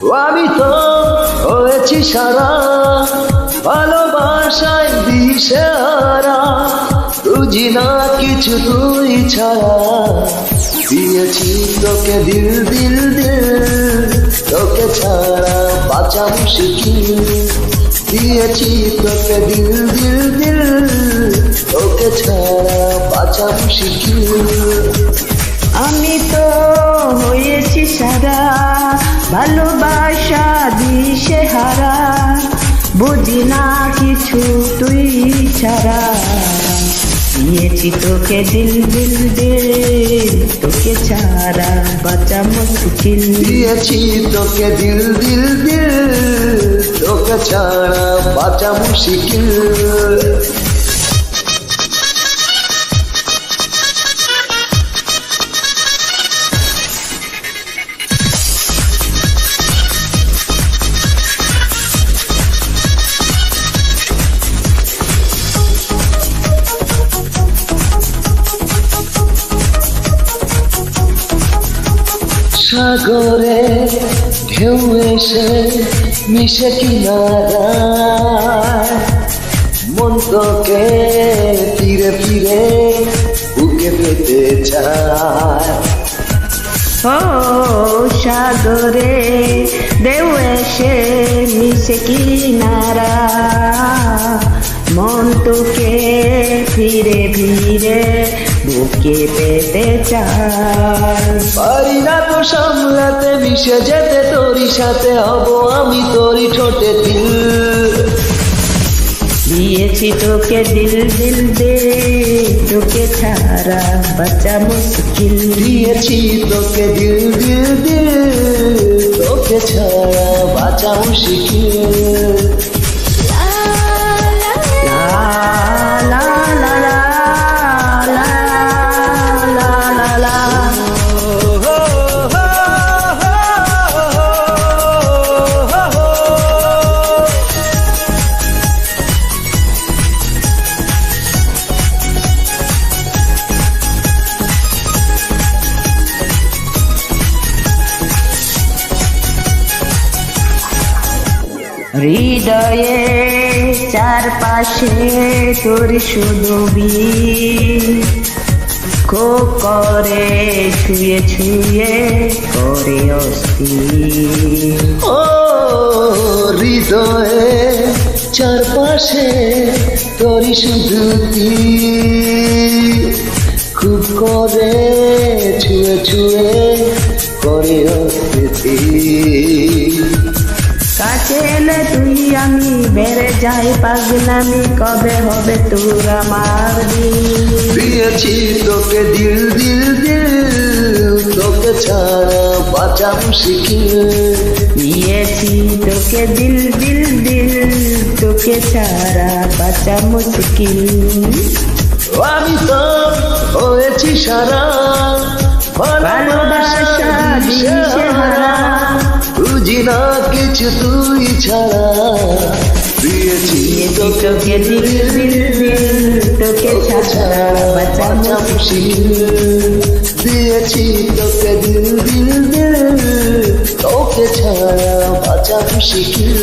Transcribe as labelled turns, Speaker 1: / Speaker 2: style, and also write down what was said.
Speaker 1: আমি তো হয়েছি সারা ভালোবাসায় দিশেহারা, বুঝি না কিছু তুই ছাড়া। দিয়েছি তোকে দিল দিল দিল, তোকে ছাড়া বাঁচা মুশকিল। দিয়েছি তোকে দিল দিল দিল, তোকে ছাড়া বাঁচা মুশকিল।
Speaker 2: আমি তো হয়েছি সারা ভালোবাসা দিশেহারা, বুঝি না কিছু তুই ছাড়া। দিয়েছি তোকে দিল দিল দিল, তোকে ছাড়া বাঁচা মুশকিল।
Speaker 1: দিয়েছি তোকে দিল দিল দিল, তোকে ছাড়া বাঁচা মুশকিল। সাগরে ঢেউ এসে মিশে কিনারায়, মন তোকে ফিরে ফিরে বুকে পেতে চায়।
Speaker 2: ও সাগরে ঢেউ এসে মিশে কিনারা, মন তোকে ফিরে ফিরে বুকে পেতে চায়।
Speaker 1: পারি না তো সামলাতে, মিশে যেতে তোরই সাথে, হব আমি তোরই ঠোঁটে দিল।
Speaker 2: দিয়েছি তোকে দিল দিল দিল, তোকে ছাড়া বাঁচা মুশকিল।
Speaker 1: দিয়েছি তোকে দিল দিল দিল, তোকে ছাড়া বাঁচা মুশকিল।
Speaker 2: হৃদয়ে চারপাশে তোর শুধু খো করে ছুঁয়ে ছুঁয়ে করে অস্থির।
Speaker 1: ও হৃদয়ে চারপাশে তোরই শুধু খুব করে ছুঁয়ে ছুঁয়ে করে অস্থির।
Speaker 2: কাছে এলে তুই আমি বেড়ে যাই পাগলামি, কবে হবে তোর আমার দিন।
Speaker 1: দিয়েছি তোকে দিল দিল দিল, তোকে ছাড়া বাঁচা মুশকিল।
Speaker 2: দিয়েছি তোকে দিল দিল দিল, তোকে ছাড়া বাঁচা মুশকিল।
Speaker 1: আমি তো হয়েছি সারা
Speaker 2: ভালোবাসা দিশেহারা,
Speaker 1: বুঝি না কিছু তুই ছাড়া। দিয়েছি
Speaker 2: তোকে দিল দিল দিল, তোকে ছাড়া বাঁচা মুশকিল।
Speaker 1: দিয়েছি তোকে দিল দিল দিল, তোকে ছাড়া বাঁচা মুশকিল।